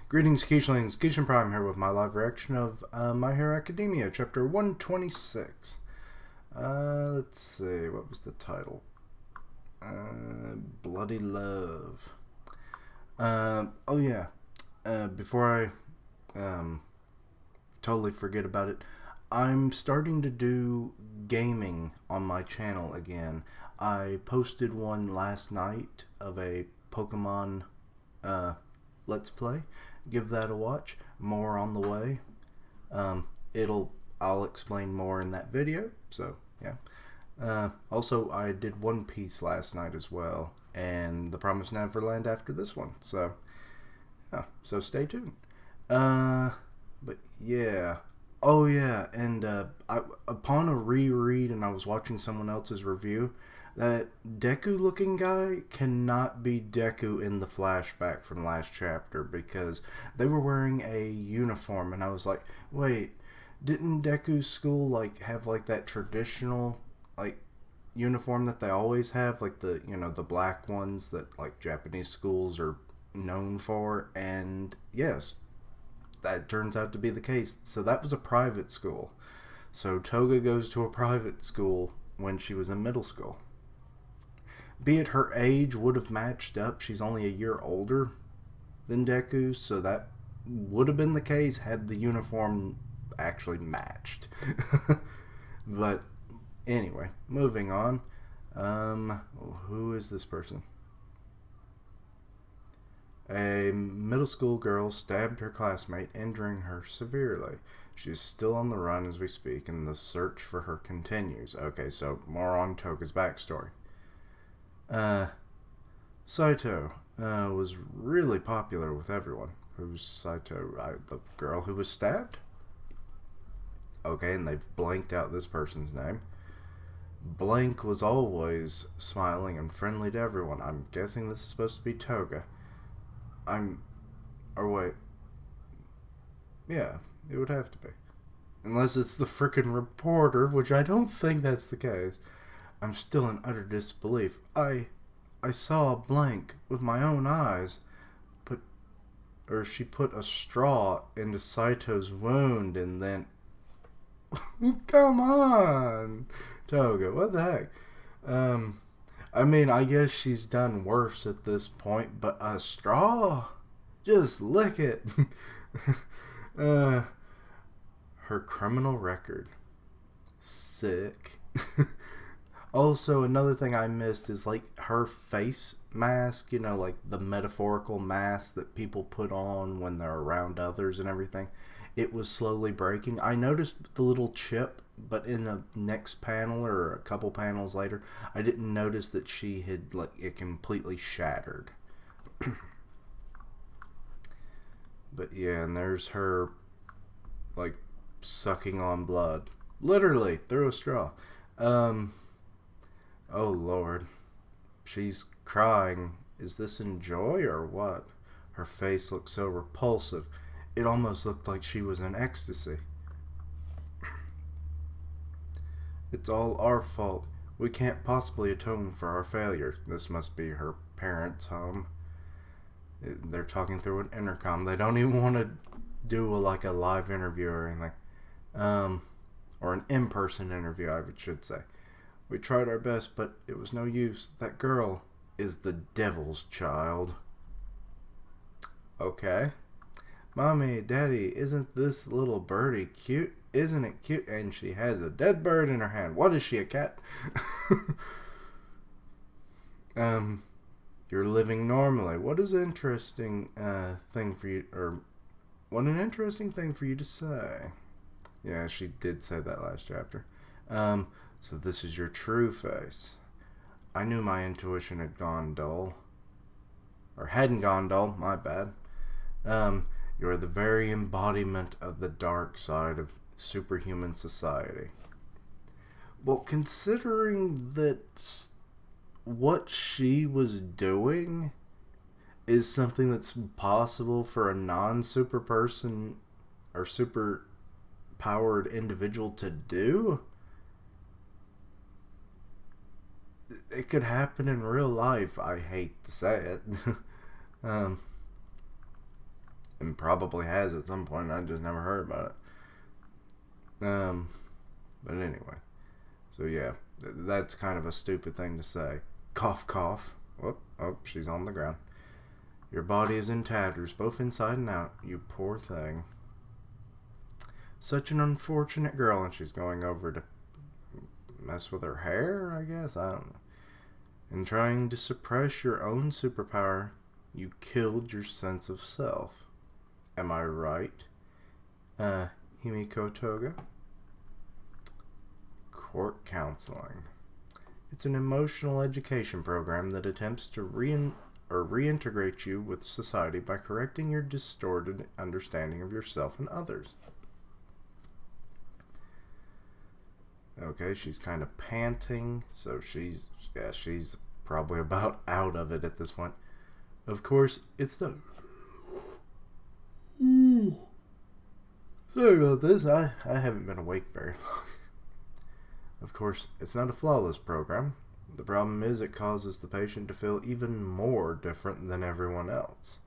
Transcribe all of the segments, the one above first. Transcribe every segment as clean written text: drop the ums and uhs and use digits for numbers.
Greetings, Keishlings. Keishan Prime here with my live reaction of My Hero Academia, Chapter 126. Let's see, what was the title? Bloody Love. Oh yeah, before I totally forget about it, I'm starting to do gaming on my channel again. I posted one last night of a Pokemon Let's Play. Give that a watch. More on the way. I'll explain more in that video. So yeah. Also, I did One Piece last night as well, and The Promised Neverland after this one. So yeah. So stay tuned. But yeah. Oh yeah, and upon a reread, and I was watching someone else's review, that Deku-looking guy cannot be Deku in the flashback from last chapter because they were wearing a uniform, and I was like, wait, didn't Deku's school have that traditional uniform that they always have, the black ones that Japanese schools are known for? And yes, that turns out to be the case. So that was a private school. So Toga goes to a private school when she was in middle school. Be it her age would have matched up. She's only a year older than Deku, so that would have been the case had the uniform actually matched. But anyway, moving on. Who is this person? A middle school girl stabbed her classmate, injuring her severely. She is still on the run as we speak, and the search for her continues. Okay, so more on Toga's backstory. Saito was really popular with everyone. Who's Saito? The girl who was stabbed? Okay, and they've blanked out this person's name. Blank was always smiling and friendly to everyone. I'm guessing this is supposed to be Toga. Or wait. Yeah, it would have to be. Unless it's the frickin' reporter, which I don't think that's the case. I'm still in utter disbelief. I saw Blank with my own eyes. She put a straw into Saito's wound and then... Come on! Toga, what the heck? I mean, I guess she's done worse at this point, but a straw? Just lick it. Her criminal record. Sick. Also, another thing I missed is her face mask, the metaphorical mask that people put on when they're around others and everything. It was slowly breaking. I noticed the little chip, but in the next panel or a couple panels later, I didn't notice that she had it completely shattered. But yeah, and there's her sucking on blood, literally through a straw. Oh Lord, she's crying. Is this in joy or what? Her face looked so repulsive. It almost looked like she was in ecstasy. It's all our fault. We can't possibly atone for our failure. This must be her parents' home. They're talking through an intercom. They don't even want to do a live interview or anything. Or an in-person interview, I should say. We tried our best, but it was no use. That girl is the devil's child. Okay. Mommy, Daddy, isn't this little birdie cute? Isn't it cute? And she has a dead bird in her hand. What is she, a cat? You're living normally. What is an interesting thing for you, or what an interesting thing for you to say. Yeah, she did say that last chapter. So this is your true face. I knew my intuition had gone dull. Or hadn't gone dull, my bad. You are the very embodiment of the dark side of superhuman society. Well, considering that what she was doing is something that's possible for a non-super person or super powered individual to do, it could happen in real life. I hate to say it. And probably has at some point. I just never heard about it. But anyway. So yeah, that's kind of a stupid thing to say. Cough, cough. Whoop, oh, she's on the ground. Your body is in tatters, both inside and out. You poor thing. Such an unfortunate girl, and she's going over to mess with her hair, I guess? I don't know. In trying to suppress your own superpower, you killed your sense of self. Am I right? Himiko Toga? Quirk Counseling. It's an emotional education program that attempts to reintegrate you with society by correcting your distorted understanding of yourself and others. Okay, she's kind of panting, so she's probably about out of it at this point. Of course, it's the... Sorry about this, I haven't been awake very long. Of course, it's not a flawless program. The problem is it causes the patient to feel even more different than everyone else.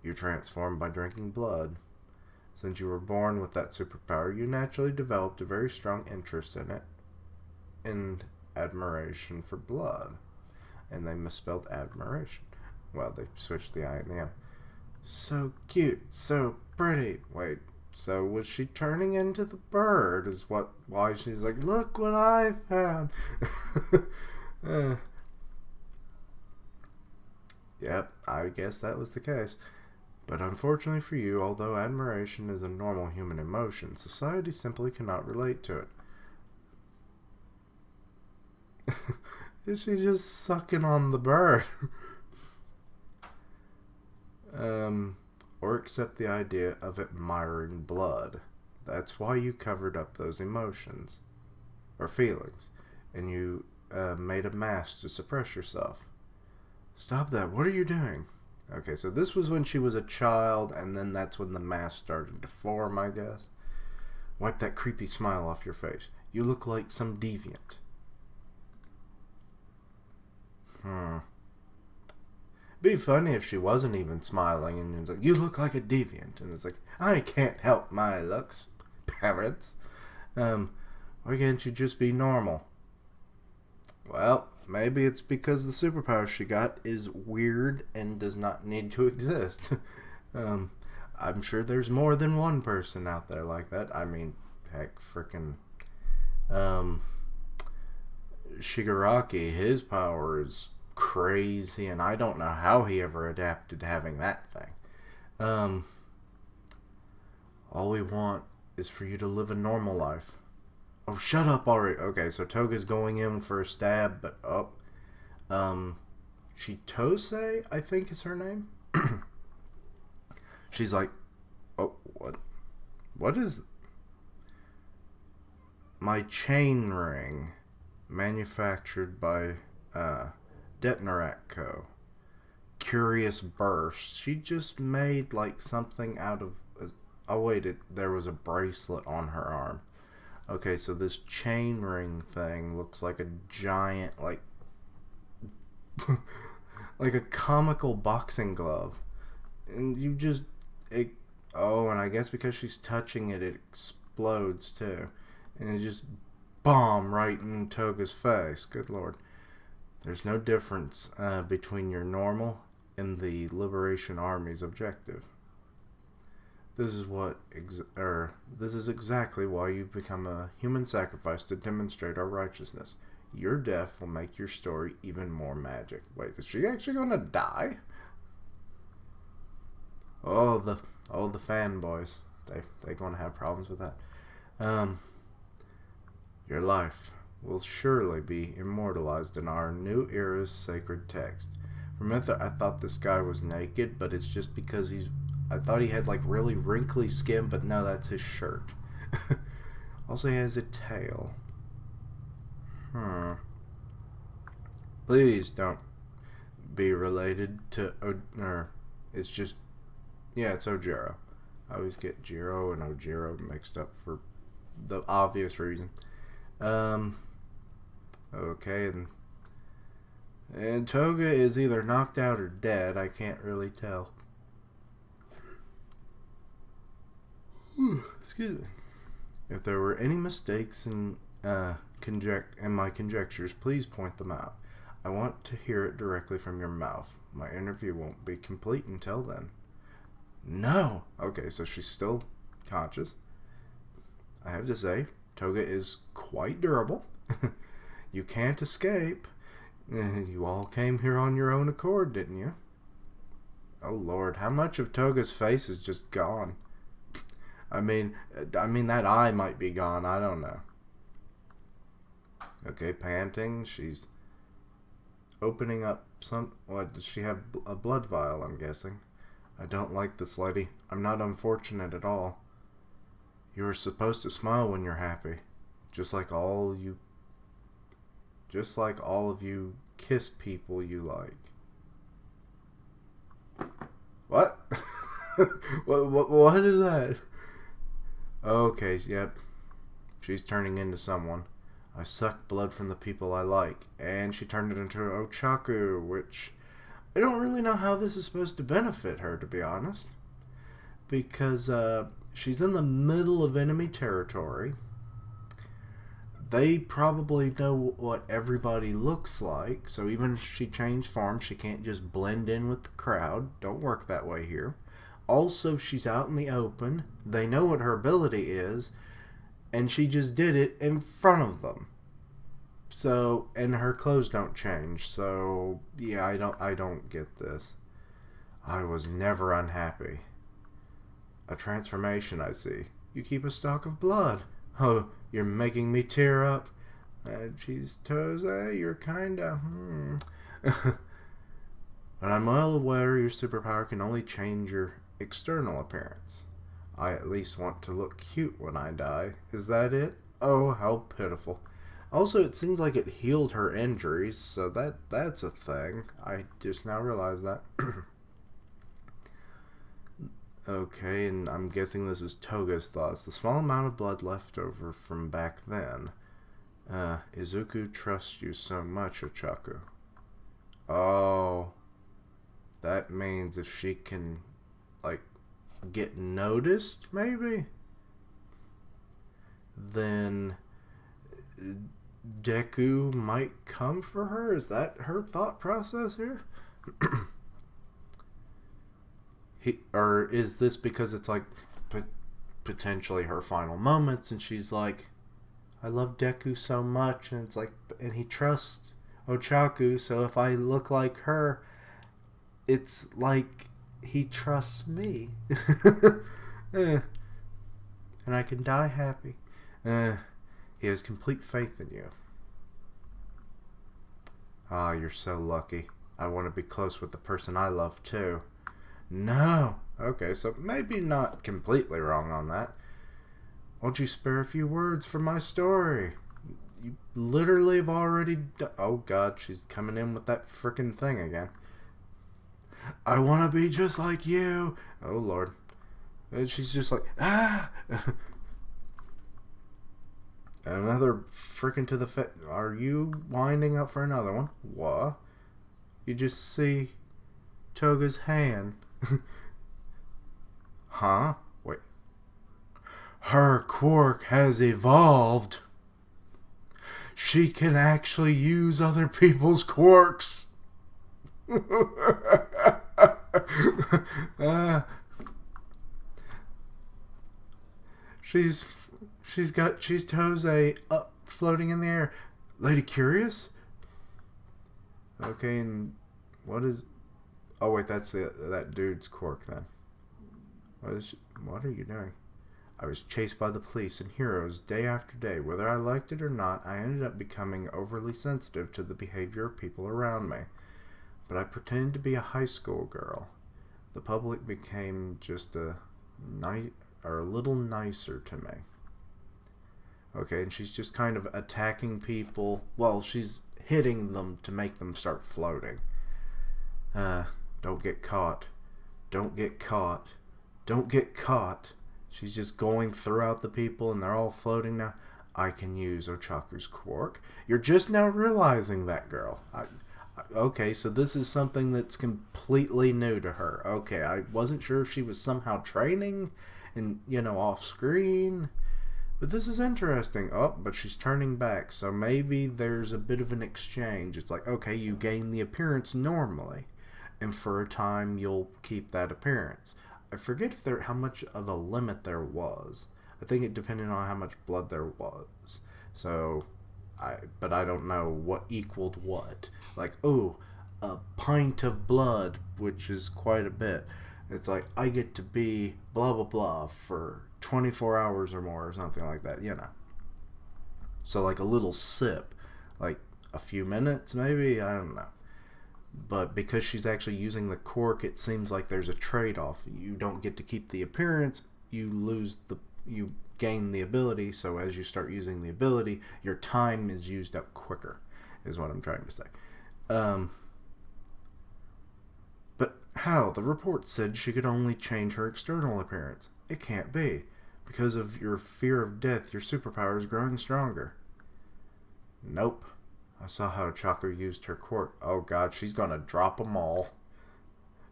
You transform by drinking blood. Since you were born with that superpower, you naturally developed a very strong interest in it, and admiration for blood. And they misspelled admiration. Well, they switched the I and the M. So cute, so pretty. Wait, so was she turning into the bird? Is why she's like, look what I found. Yep, I guess that was the case. But unfortunately for you, although admiration is a normal human emotion, society simply cannot relate to it. Is she just sucking on the bird? Or accept the idea of admiring blood. That's why you covered up those emotions. Or feelings. And you made a mask to suppress yourself. Stop that. What are you doing? Okay, so this was when she was a child, and then that's when the mask started to form, I guess. Wipe that creepy smile off your face. You look like some deviant. Be funny if she wasn't even smiling and it's like, you look like a deviant, and it's like, I can't help my looks, parents. Why can't you just be normal? Well, maybe it's because the superpower she got is weird and does not need to exist. I'm sure there's more than one person out there like that. I mean, heck, frickin' Shigaraki, his power is crazy, and I don't know how he ever adapted to having that thing. All we want is for you to live a normal life. Oh, shut up already. Okay, so Toga's going in for a stab, but Chitose, I think is her name. She's like, oh, what is my chain ring manufactured by Detnerak Co. Curious Burst. She just made like something out of... Oh wait, there was a bracelet on her arm. Okay, so this chain ring thing looks like a giant, like like a comical boxing glove. And you just... oh, and I guess because she's touching it, it explodes too. And it just bomb right in Toga's face. Good lord. There's no difference between your normal and the Liberation Army's objective. This is exactly why you've become a human sacrifice to demonstrate our righteousness. Your death will make your story even more magic. Wait, is she actually gonna die? Oh, the fanboys. They gonna have problems with that. Your life will surely be immortalized in our new era's sacred text. For a minute I thought this guy was naked, but it's just because I thought he had like really wrinkly skin, but no, that's his shirt. Also, he has a tail. Please don't be related to it's just... yeah, it's Ojiro. I always get Jiro and Ojiro mixed up for the obvious reason. Okay, and Toga is either knocked out or dead. I can't really tell. Excuse me. If there were any mistakes in my conjectures, please point them out. I want to hear it directly from your mouth. My interview won't be complete until then. No! Okay, so she's still conscious. I have to say, Toga is quite durable. You can't escape. You all came here on your own accord, didn't you? Oh Lord, how much of Toga's face is just gone? I mean that eye might be gone, I don't know. Okay, panting, she's opening up what, does she have a blood vial, I'm guessing? I don't like this lady. I'm not unfortunate at all. You are supposed to smile when you're happy. Just like all of you kiss people you like. What? What is that? Okay, yep. She's turning into someone. I suck blood from the people I like. And she turned it into Ochaku, which I don't really know how this is supposed to benefit her, to be honest. Because she's in the middle of enemy territory. They probably know what everybody looks like, so even if she changed forms, she can't just blend in with the crowd. Don't work that way here. Also, she's out in the open. They know what her ability is, and she just did it in front of them. So, and her clothes don't change. So, yeah, I don't get this. I was never unhappy. A transformation, I see. You keep a stock of blood. Oh, you're making me tear up. Geez, Toza, you're kinda... But I'm well aware your superpower can only change your external appearance. I at least want to look cute when I die. Is that it? Oh, how pitiful. Also, it seems like it healed her injuries, so that's a thing. I just now realized that. Okay, and I'm guessing this is Toga's thoughts. The small amount of blood left over from back then. Izuku trusts you so much, Ochaku. Oh. That means if she can, like, get noticed, maybe? Then Deku might come for her? Is that her thought process here? Or is this because it's like potentially her final moments and she's like, I love Deku so much, and it's like, and he trusts Ochaku, so if I look like her, it's like he trusts me. And I can die happy. He has complete faith in you. Ah, you're so lucky. I want to be close with the person I love too. No. Okay, so maybe not completely wrong on that. Won't you spare a few words for my story? You literally have already oh god, she's coming in with that frickin' thing again. I want to be just like you. Oh lord. And she's just like, ah! Another frickin' to the fit. Are you winding up for another one? What? You just see Toga's hand. Huh? Wait. Her quirk has evolved. She can actually use other people's quirks. She's Tose up floating in the air. Lady Curious? Okay, and what is... Oh wait, that's that dude's quirk then. What are you doing? I was chased by the police and heroes day after day. Whether I liked it or not, I ended up becoming overly sensitive to the behavior of people around me. But I pretended to be a high school girl. The public became just a little nicer to me. Okay, and she's just kind of attacking people. Well, she's hitting them to make them start floating. Don't get caught. Don't get caught. Don't get caught. She's just going throughout the people and they're all floating now. I can use Ochaku's quirk. You're just now realizing that, girl. Okay, so this is something that's completely new to her. Okay, I wasn't sure if she was somehow training and, off screen. But this is interesting. Oh, but she's turning back, so maybe there's a bit of an exchange. It's like, okay, you gain the appearance normally, and for a time you'll keep that appearance. I forget how much of a limit there was. I think it depended on how much blood there was. So, but I don't know what equaled what. Like, oh, a pint of blood, which is quite a bit. It's like, I get to be blah blah blah for 24 hours or more, or something like that, So like a little sip, like a few minutes maybe, I don't know. But because she's actually using the cork, it seems like there's a trade-off. You don't get to keep the appearance, you gain the ability, so as you start using the ability, your time is used up quicker, is what I'm trying to say. But how? The report said she could only change her external appearance. It can't be. Because of your fear of death, your superpower is growing stronger. Nope. I saw how Chaco used her quirk. Oh god, she's gonna drop them all.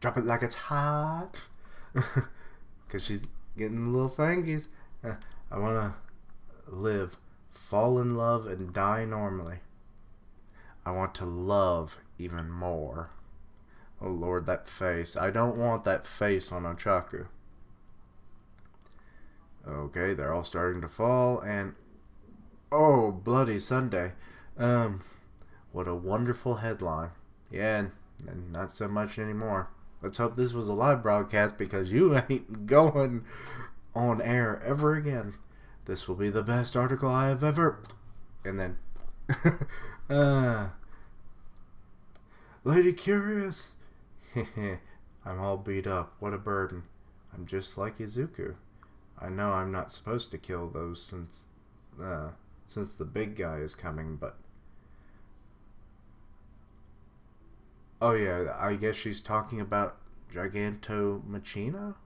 Drop it like it's hot. Because she's getting the little fangies. I want to live, fall in love, and die normally. I want to love even more. Oh lord, that face. I don't want that face on Ochaku. Okay, they're all starting to fall, and oh, bloody Sunday. What a wonderful headline. Yeah, and not so much anymore. Let's hope this was a live broadcast, because you ain't going on air ever again. This will be the best article I have ever... And then... Lady Curious! I'm all beat up. What a burden. I'm just like Izuku. I know I'm not supposed to kill those since the big guy is coming, but... Oh yeah, I guess she's talking about Giganto Machino?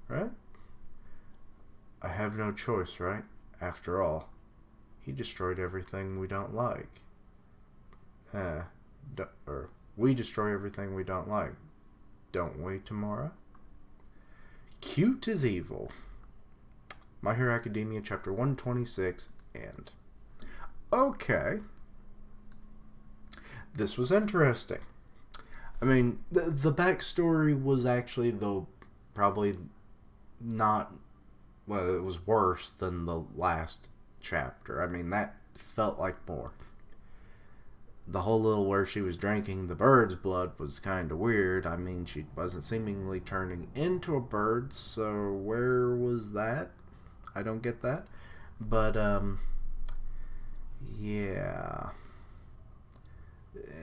Right? I have no choice, right? After all, he destroyed everything we don't like. Or we destroy everything we don't like. Don't we, Tamara? Cute is evil. My Hero Academia, chapter 126, end. Okay. This was interesting. I mean, the backstory was actually, though, probably not... Well, it was worse than the last chapter. I mean, that felt like more. The whole little where she was drinking the bird's blood was kind of weird. I mean, she wasn't seemingly turning into a bird, so where was that? I don't get that. But, yeah.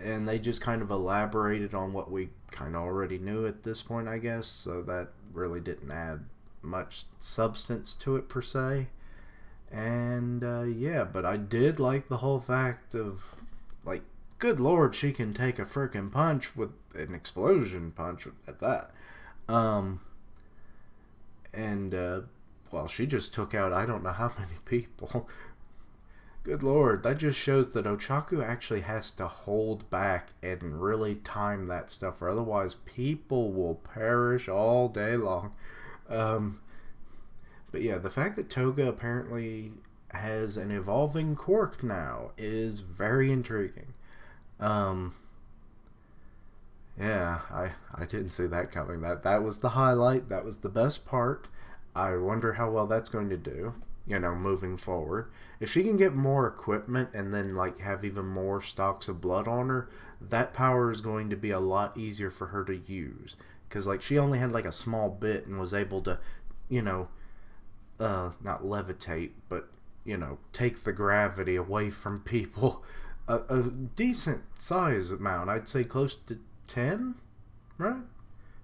And they just kind of elaborated on what we kind of already knew at this point, I guess, so that really didn't add much substance to it per se. And yeah, but I did like the whole fact of, like, good lord, she can take a frickin' punch with an explosion punch at that. Well, she just took out I don't know how many people. Good lord, that just shows that Ochaku actually has to hold back and really time that stuff, or otherwise people will perish all day long. But yeah, the fact that Toga apparently has an evolving quirk now is very intriguing. Yeah, I didn't see that coming. That was the highlight. That was the best part. I wonder how well that's going to do, moving forward. If she can get more equipment and then, like, have even more stalks of blood on her, that power is going to be a lot easier for her to use. Because, like, she only had, like, a small bit and was able to, not levitate, but, take the gravity away from people. A decent size amount. I'd say close to 10, right?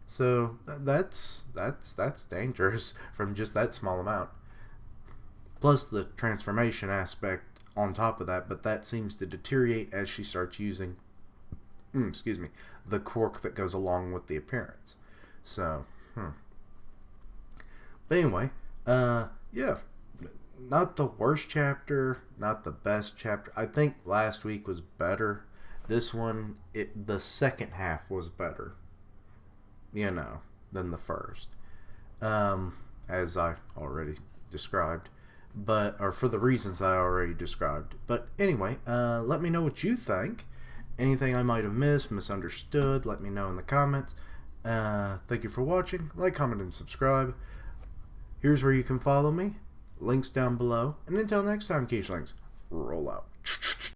So that's dangerous from just that small amount. Plus the transformation aspect on top of that, but that seems to deteriorate as she starts using, the quirk that goes along with the appearance. So, But anyway, yeah, not the worst chapter, not the best chapter. I think last week was better. This one, the second half was better, than the first. as I already described, or for the reasons I already described. But anyway, let me know what you think. Anything I might have missed, misunderstood, let me know in the comments. Thank you for watching. Like, comment, and subscribe. Here's where you can follow me. Links down below. And until next time, Quiche Links, roll out.